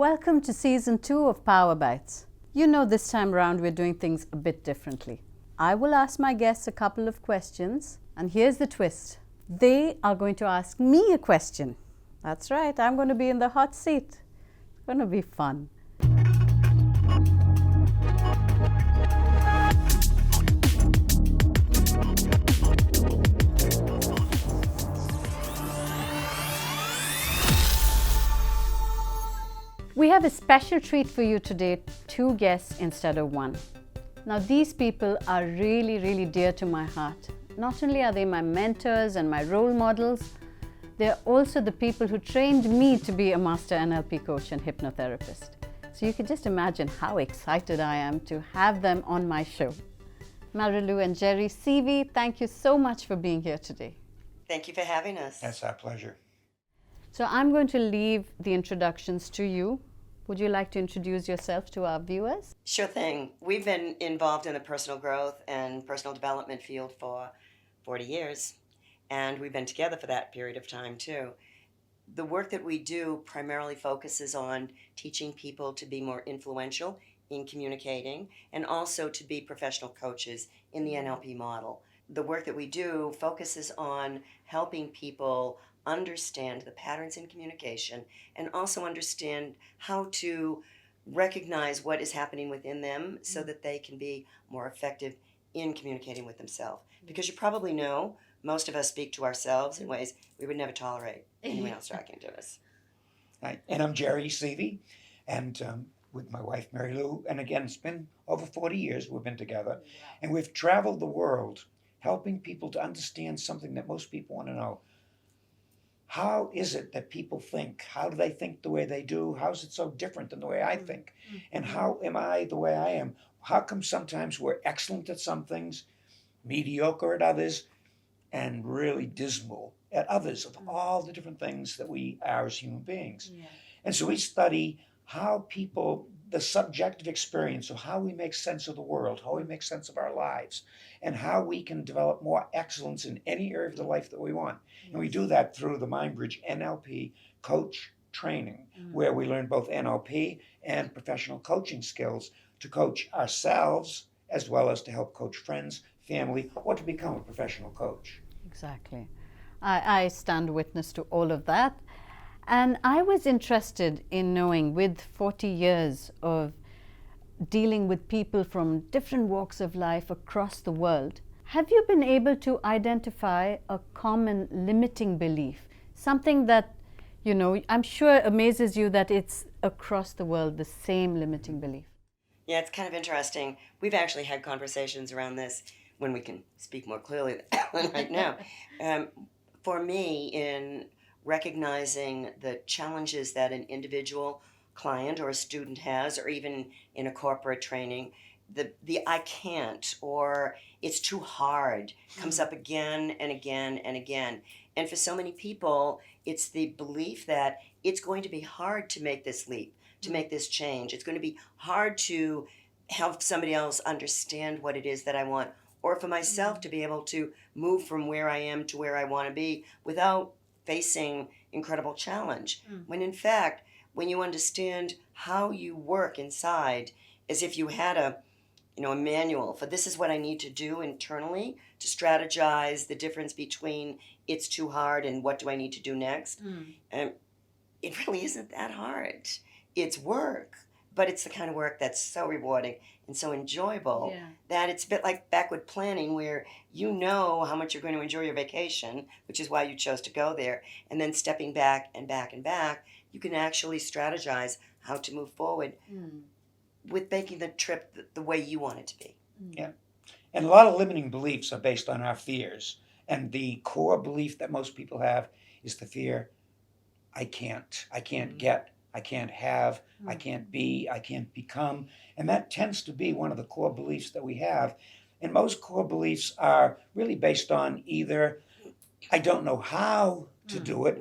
Welcome to Season 2 of PowerBytes. You know this time around we're doing things a bit differently. I will ask my guests a couple of questions, and here's the twist. They are going to ask me a question. That's right, I'm going to be in the hot seat. It's going to be fun. We have a special treat for you today, 2 guests instead of 1. Now these people are really dear to my heart. Not only are they my mentors and my role models, they're also the people who trained me to be a master NLP coach and hypnotherapist. So you can just imagine how excited I am to have them on my show. Marilou and Jerry Seavey, thank you so much for being here today. Thank you for having us. That's our pleasure. So I'm going to leave the introductions to you. Would you like to introduce yourself to our viewers? Sure thing. We've been involved in the personal growth and personal development field for 40 years, and we've been together for that period of time too. The work that we do primarily focuses on teaching people to be more influential in communicating and also to be professional coaches in the NLP model. The work that we do focuses on helping people understand the patterns in communication and also understand how to recognize what is happening within them so that they can be more effective in communicating with themselves. Because you probably know most of us speak to ourselves in ways we would never tolerate anyone else talking to us. Right. And I'm Jerry Seavey, and with my wife Marilou, and again, it's been over 40 years we've been together, and we've traveled the world helping people to understand something that most people want to know. How is it that people think? How do they think the way they do? How is it so different than the way I think? And how am I the way I am? How come sometimes we're excellent at some things, mediocre at others, and really dismal at others of all the different things that we are as human beings? Yeah. And so we study how people, the subjective experience of how we make sense of the world, how we make sense of our lives, and how we can develop more excellence in any area of the life that we want. Yes. And we do that through the Mindbridge NLP coach training, where we learn both NLP and professional coaching skills to coach ourselves as well as to help coach friends, family, or to become a professional coach. Exactly. I stand witness to all of that. And I was interested in knowing, with 40 years of dealing with people from different walks of life across the world, have you been able to identify a common limiting belief? Something that, you know, I'm sure amazes you that it's across the world, the same limiting belief. Yeah, it's kind of interesting. We've actually had conversations around this when we can speak more clearly than right now. For me, in recognizing the challenges that an individual client or a student has, or even in a corporate training, the I can't or it's too hard comes up again and again and again. And for so many people, it's the belief that it's going to be hard to make this leap, to make this change. It's going to be hard to help somebody else understand what it is that I want, or for myself to be able to move from where I am to where I want to be without facing incredible challenge. When in fact, when you understand how you work inside, as if you had a manual for this is what I need to do internally to strategize the difference between it's too hard and what do I need to do next. It really isn't that hard. It's work, but it's the kind of work that's so rewarding and so enjoyable that it's a bit like backward planning, where you know how much you're going to enjoy your vacation, which is why you chose to go there, and then stepping back and back and back, you can actually strategize how to move forward with making the trip the way you want it to be. Yeah. And a lot of limiting beliefs are based on our fears. And the core belief that most people have is the fear, I can't get, I can't have, I can't be, I can't become. And that tends to be one of the core beliefs that we have. And most core beliefs are really based on either I don't know how to do it.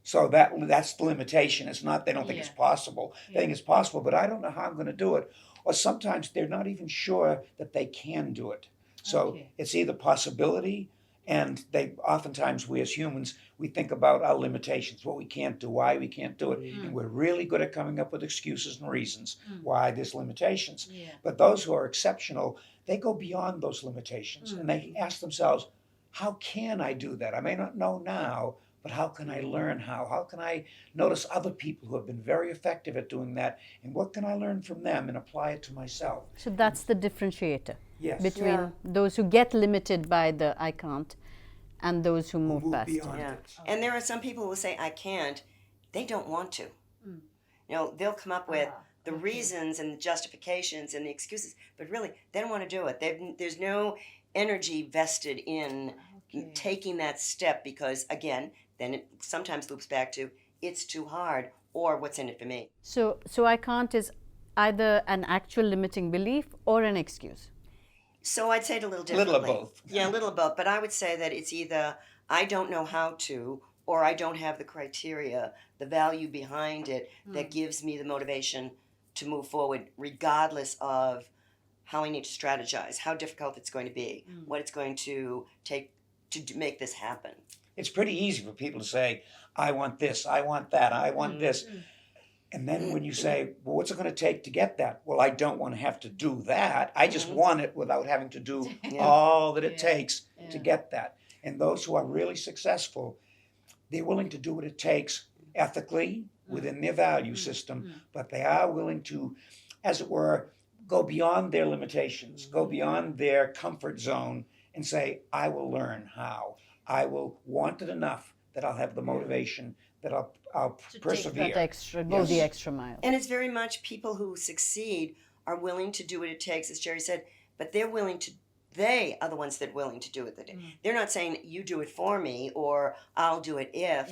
So that's the limitation. It's not they don't think it's possible. They think it's possible, but I don't know how I'm going to do it. Or sometimes they're not even sure that they can do it. So it's either possibility And they oftentimes, we as humans, we think about our limitations, what we can't do, why we can't do it. And we're really good at coming up with excuses and reasons why there's limitations. Yeah. But those who are exceptional, they go beyond those limitations and they ask themselves, how can I do that? I may not know now, but how can I learn how? How can I notice other people who have been very effective at doing that? And what can I learn from them and apply it to myself? So that's the differentiator Yes. between those who get limited by the I can't and those who move past it. beyond Yeah. it. And there are some people who say, I can't. They don't want to. You know, they'll come up with the reasons and the justifications and the excuses, but really, they don't want to do it. There's no energy vested in taking that step because, again, then it sometimes loops back to, it's too hard or what's in it for me. So I can't is either an actual limiting belief or an excuse. So I'd say it a little A differently. little of both. Yeah, a little of both. But I would say that it's either I don't know how to, or I don't have the criteria, the value behind it that gives me the motivation to move forward, regardless of how I need to strategize, how difficult it's going to be, what it's going to take to make this happen. It's pretty easy for people to say, I want this, I want that, I want this. And then when you say, well, what's it going to take to get that? Well, I don't want to have to do that. I just want it without having to do all that it takes to get that. And those who are really successful, they're willing to do what it takes ethically within their value system, but they are willing to, as it were, go beyond their limitations, go beyond their comfort zone and say, I will learn how. I will want it enough that I'll have the motivation, that I'll persevere. That extra, go the extra mile. And it's very much people who succeed are willing to do what it takes, as Jerry said, but they are the ones that are willing to do it. They're not saying, you do it for me, or I'll do it if.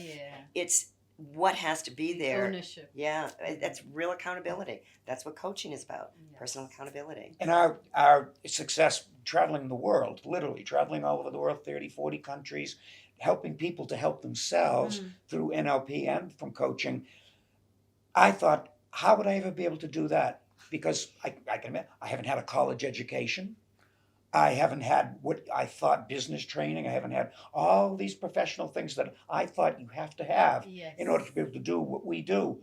It's what has to be there. Ownership. Yeah, that's real accountability. That's what coaching is about, personal accountability. And our success traveling the world, literally traveling all over the world, 30, 40 countries, helping people to help themselves through NLP and from coaching. I thought, how would I ever be able to do that? Because I can admit, I haven't had a college education. I haven't had what I thought business training. I haven't had all these professional things that I thought you have to have in order to be able to do what we do.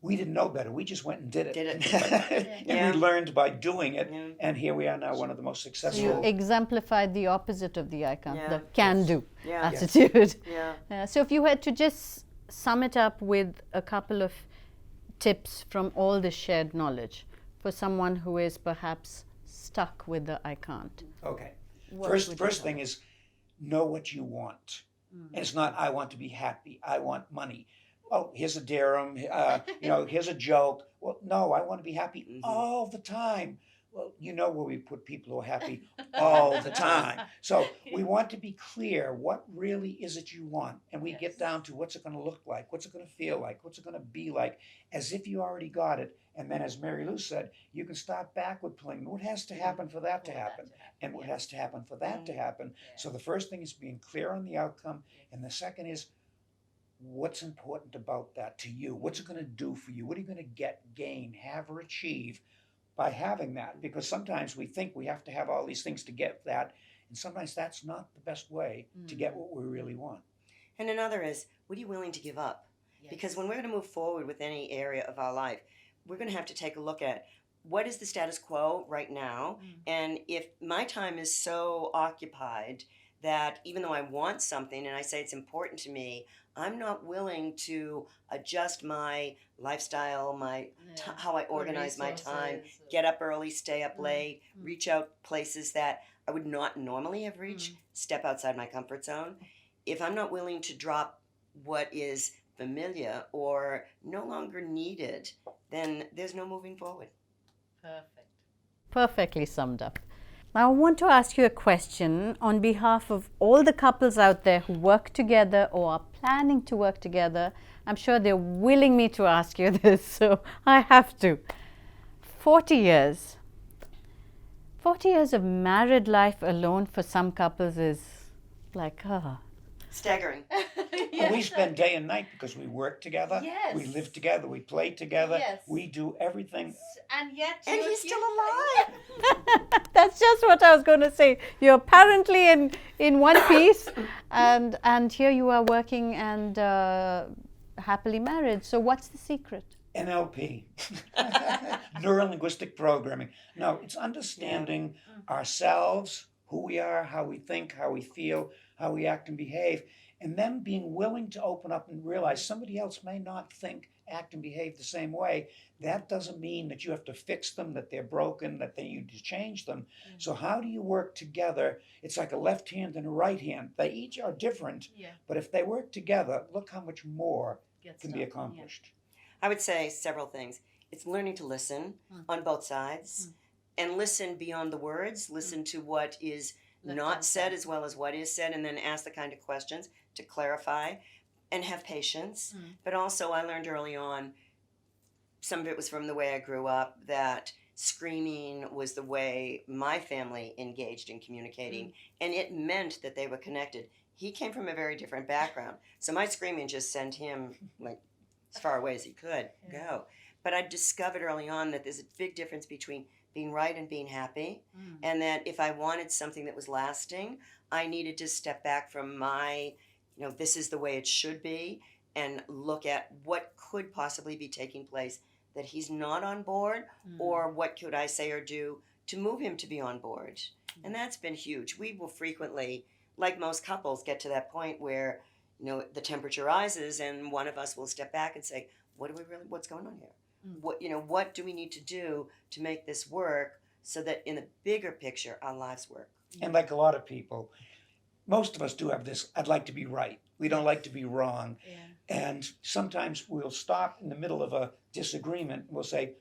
We didn't know better. We just went and did it. And we learned by doing it. And here we are now, one of the most successful. You exemplified the opposite of the I can't, the can-do Yeah. attitude. Yeah. So if you had to just sum it up with a couple of tips from all the shared knowledge for someone who is perhaps stuck with the I can't. Okay. What would First thing is know what you want. And it's not, I want to be happy. I want money. Oh, here's a dirham. Here's a joke. Well, no, I want to be happy all the time. Well, you know where we put people who are happy all the time. So we want to be clear, what really is it you want? And we get down to what's it going to look like? What's it going to feel like? What's it going to be like? As if you already got it. And then as Marilou said, you can start backward playing. What has to happen for that to happen? And what has to happen for that to happen? So the first thing is being clear on the outcome. And the second is, what's important about that to you? What's it going to do for you? What are you going to get, gain, have, or achieve by having that? Because sometimes we think we have to have all these things to get that, and sometimes that's not the best way to get what we really want. And another is, what are you willing to give up? Because when we're going to move forward with any area of our life, we're going to have to take a look at what is the status quo right now, and if my time is so occupied that even though I want something and I say it's important to me, I'm not willing to adjust my lifestyle, how I organize my time, get up early, stay up late, reach out places that I would not normally have reached, step outside my comfort zone. If I'm not willing to drop what is familiar or no longer needed, then there's no moving forward. Perfect. Perfectly summed up. Now I want to ask you a question on behalf of all the couples out there who work together or are planning to work together. I'm sure they're willing me to ask you this, so I have to. 40 years. 40 years of married life alone for some couples is like, Staggering. And we spend day and night because we work together, Yes. we live together, we play together, Yes. we do everything. And yet, And he's still alive. That's just what I was going to say. You're apparently in one piece, and here you are working and happily married. So what's the secret? NLP, neuro-linguistic programming. No, it's understanding ourselves, who we are, how we think, how we feel, how we act and behave, and then being willing to open up and realize somebody else may not think, act, and behave the same way. That doesn't mean that you have to fix them, that they're broken, that they need to change them. So how do you work together? It's like a left hand and a right hand. They each are different, but if they work together, look how much more can be accomplished. I would say several things. It's learning to listen on both sides and listen beyond the words, listen to what is not said as well as what is said, and then ask the kind of questions to clarify and have patience. But also I learned early on, some of it was from the way I grew up, that screaming was the way my family engaged in communicating, and it meant that they were connected. He came from a very different background, so my screaming just sent him like as far away as he could go. But I discovered early on that there's a big difference between being right and being happy, and that if I wanted something that was lasting, I needed to step back from my, this is the way it should be, and look at what could possibly be taking place that he's not on board, or what could I say or do to move him to be on board. And that's been huge. We will frequently, like most couples, get to that point where the temperature rises, and one of us will step back and say, what's going on here? What do we need to do to make this work so that in the bigger picture our lives work? And like a lot of people, most of us do have this, I'd like to be right. We don't like to be wrong. And sometimes we'll stop in the middle of a disagreement and we'll say,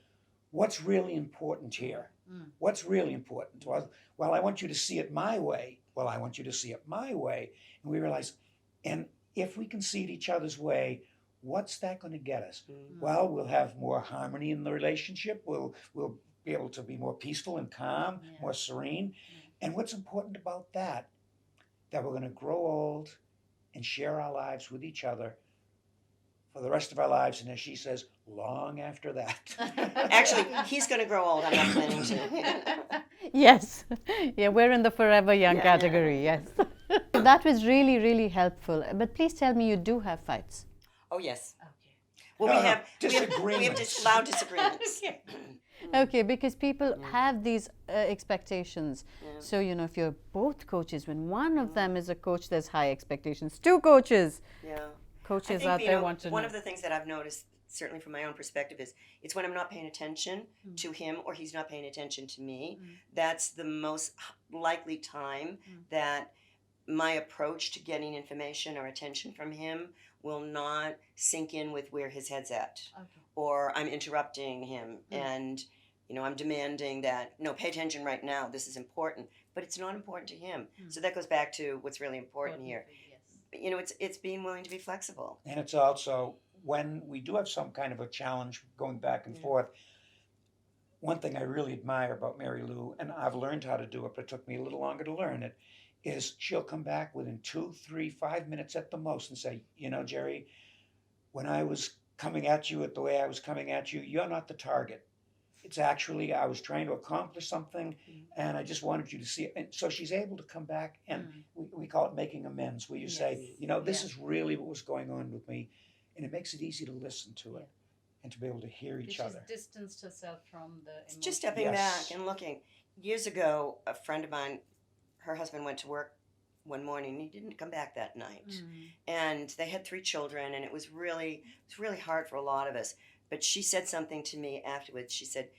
what's really important here? What's really important? Well, I want you to see it my way. Well, I want you to see it my way. And we realize, and if we can see it each other's way, what's that going to get us? Well, we'll have more harmony in the relationship. We'll be able to be more peaceful and calm, more serene. And what's important about that we're going to grow old and share our lives with each other for the rest of our lives. And as she says, long after that. Actually, he's going to grow old. I'm not planning to. Yes. Yeah, we're in the forever young category. Yes. That was really, really helpful. But please tell me, you do have fights. Oh, yes. Okay. Well, No, we have disagreements. loud disagreements. Okay, because people have these expectations. So, if you're both coaches, when one of them is a coach, there's high expectations. Two coaches. Coaches out there want to know. One of the things that I've noticed, certainly from my own perspective, is it's when I'm not paying attention to him or he's not paying attention to me. That's the most likely time that my approach to getting information or attention from him will not sink in with where his head's at. Or I'm interrupting him and I'm demanding that, no, pay attention right now, this is important, but it's not important to him. So that goes back to what's really important here. It's being willing to be flexible. And it's also, when we do have some kind of a challenge going back and forth, one thing I really admire about Marilou, and I've learned how to do it, but it took me a little longer to learn it, is she'll come back within 2, 3, 5 minutes at the most and say, Jerry, when I was coming at you the way I was coming at you, you're not the target. It's actually, I was trying to accomplish something and I just wanted you to see it. And so she's able to come back and we call it making amends, where you say, this is really what was going on with me. And it makes it easy to listen to it and to be able to hear each other. She's distanced herself from the emotion. Just stepping back and looking. Years ago, a friend of mine, her husband went to work one morning and he didn't come back that night. And they had 3 children and it was really hard for a lot of us. But she said something to me afterwards. She said,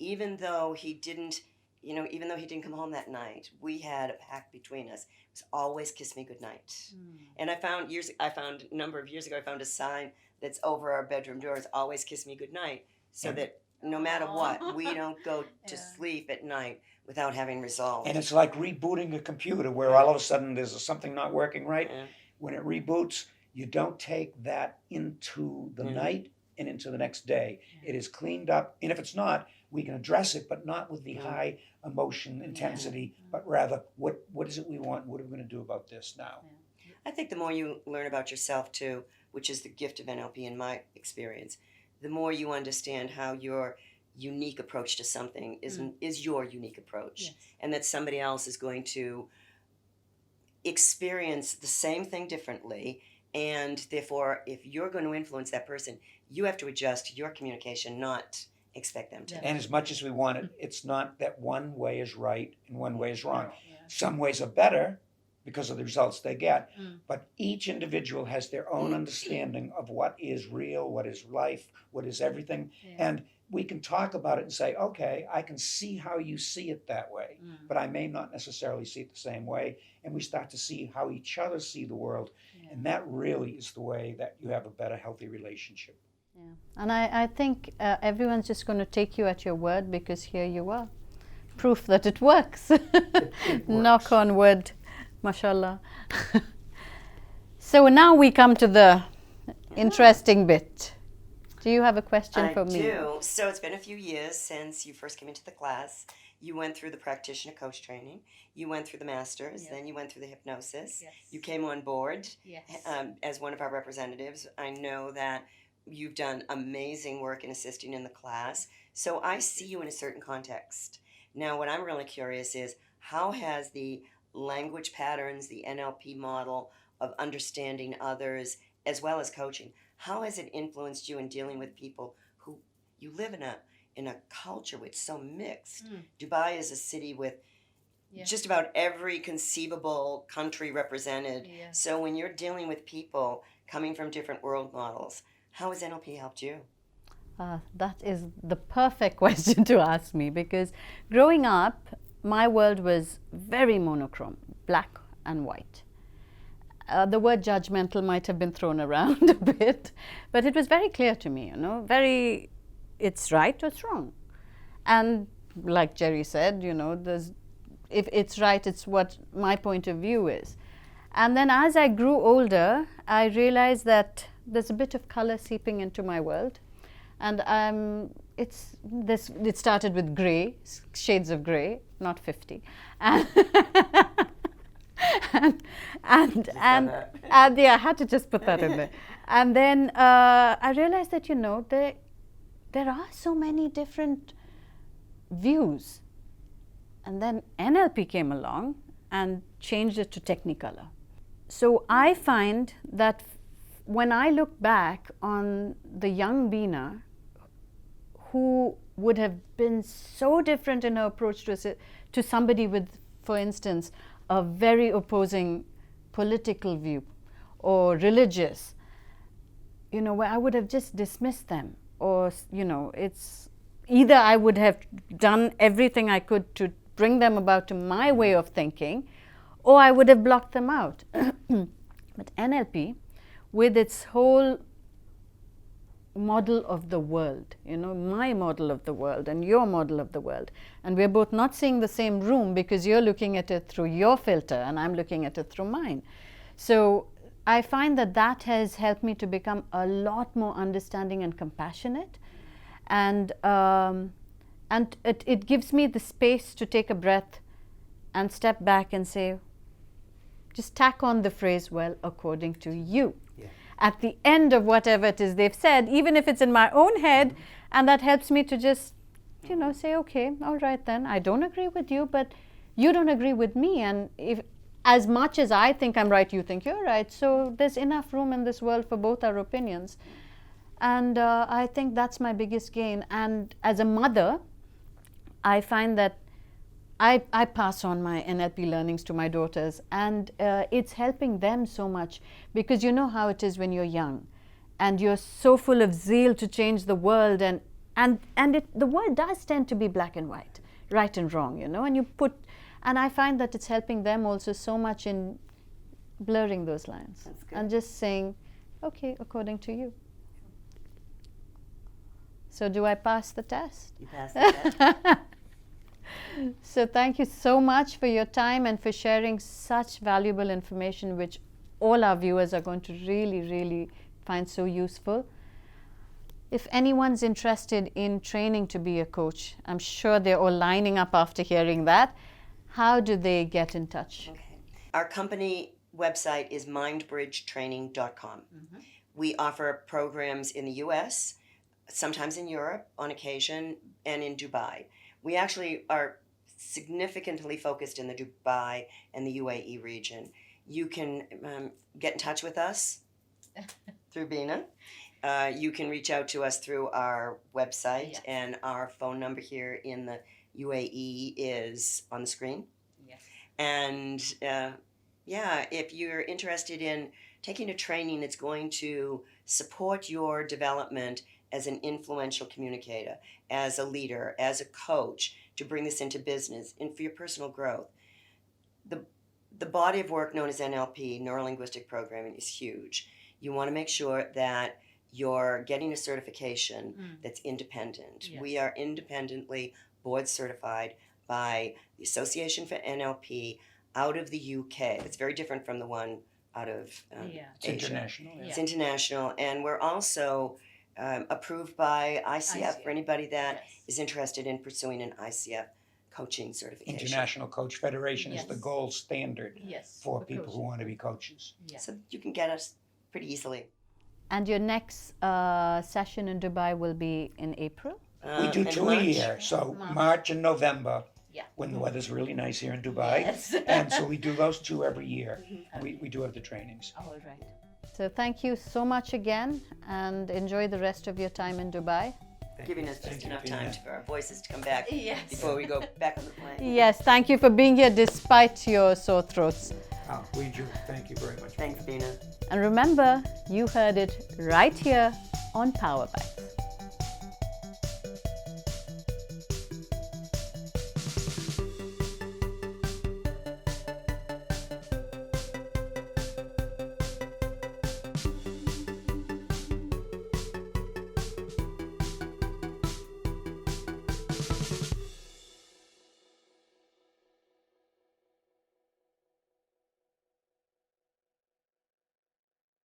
even though he didn't come home that night, we had a pact between us. It was always kiss me goodnight. And I found a number of years ago, I found a sign that's over our bedroom doors, always kiss me goodnight, so that no matter what, we don't go to sleep at night without having resolved. And it's like rebooting a computer where all of a sudden there's something not working right. When it reboots, you don't take that into the night and into the next day. It is cleaned up, and if it's not, we can address it, but not with the high emotion intensity, but rather what is it we want, what are we going to do about this now? I think the more you learn about yourself too, which is the gift of NLP in my experience, the more you understand how your unique approach to something is your unique approach, Yes. and that somebody else is going to experience the same thing differently, and therefore if you're going to influence that person, you have to adjust your communication, not expect them to. Yeah. And as much as we want it, it's not that one way is right and one way is wrong. Some ways are better because of the results they get, but each individual has their own understanding of what is real, what is life, what is everything. And we can talk about it and say, okay, I can see how you see it that way, but I may not necessarily see it the same way. And we start to see how each other see the world. And that really is the way that you have a better, healthy relationship. Yeah. And I think everyone's just going to take you at your word, because here you are. Proof that it works. Knock on wood. Mashallah. So now we come to the interesting bit. Do you have a question for me? I do. So it's been a few years since you first came into the class. You went through the practitioner coach training. You went through the masters. Then you went through the hypnosis. Yes. You came on board Yes. as one of our representatives. I know that you've done amazing work in assisting in the class. So I see you in a certain context. Now, what I'm really curious is, how has the language patterns, the NLP model of understanding others, as well as coaching, how has it influenced you in dealing with people who you live in a culture which is so mixed? Dubai is a city with just about every conceivable country represented. So when you're dealing with people coming from different world models, how has NLP helped you? That is the perfect question to ask me, because growing up, my world was very monochrome, black and white. The word judgmental might have been thrown around a bit, but it was very clear to me, it's right or it's wrong. And like Jerry said, if it's right, it's what my point of view is. And then as I grew older, I realized that there's a bit of color seeping into my world. And it started with gray, shades of gray, not 50. And yeah, I had to just put that in there. And then I realized that, there are so many different views. And then NLP came along and changed it to Technicolor. So I find that when I look back on the young Bina, who would have been so different in her approach to somebody with, for instance, a very opposing political view or religious, where I would have just dismissed them, or, it's either I would have done everything I could to bring them about to my way of thinking, or I would have blocked them out. But NLP, with its whole model of the world, my model of the world and your model of the world, and we're both not seeing the same room because you're looking at it through your filter and I'm looking at it through mine. So I find that has helped me to become a lot more understanding and compassionate, and it gives me the space to take a breath and step back and say, just tack on the phrase, well, according to you. At the end of whatever it is they've said, even if it's in my own head, and that helps me to just, say, okay, all right then, I don't agree with you, but you don't agree with me, and if as much as I think I'm right, you think you're right, so there's enough room in this world for both our opinions. And I think that's my biggest gain. And as a mother, I find that I pass on my NLP learnings to my daughters, and it's helping them so much, because you know how it is when you're young and you're so full of zeal to change the world, and the world does tend to be black and white, right and wrong, and I find that it's helping them also so much in blurring those lines and just saying, okay, according to you. So do I pass the test? You passed the test. So thank you so much for your time and for sharing such valuable information, which all our viewers are going to really, really find so useful. If anyone's interested in training to be a coach, I'm sure they're all lining up after hearing that. How do they get in touch? Okay. Our company website is mindbridgetraining.com. We offer programs in the US, sometimes in Europe on occasion, and in Dubai. We actually are significantly focused in the Dubai and the UAE region. You can get in touch with us through Bina. You can reach out to us through our website, Yes. and our phone number here in the UAE is on the screen. Yes. And if you're interested in taking a training that's going to support your development as an influential communicator, as a leader, as a coach, to bring this into business and for your personal growth, the body of work known as NLP, Neuro-Linguistic Programming, is huge. You want to make sure that you're getting a certification that's independent. Yes. We are independently board certified by the Association for NLP out of the UK. It's very different from the one out of It's Asia. international. It's international, and we're also approved by ICF for anybody that is interested in pursuing an ICF coaching certification. International Coach Federation is the Yes. gold standard Yes. for people who want to be coaches. So you can get us pretty easily. And your next session in Dubai will be in April? We do in 2 a March. year, so March and November, Yeah. when the weather's really nice here in Dubai. Yes. And so we do those 2 every year. We do have the trainings. All right. So thank you so much again, and enjoy the rest of your time in Dubai. Giving us just Thank you, enough Bina. time for our voices to come back Yes. before we go back on the plane. Yes, thank you for being here despite your sore throats. Oh, we do. Thank you very much. Thanks, Bina. And remember, you heard it right here on PowerBytes.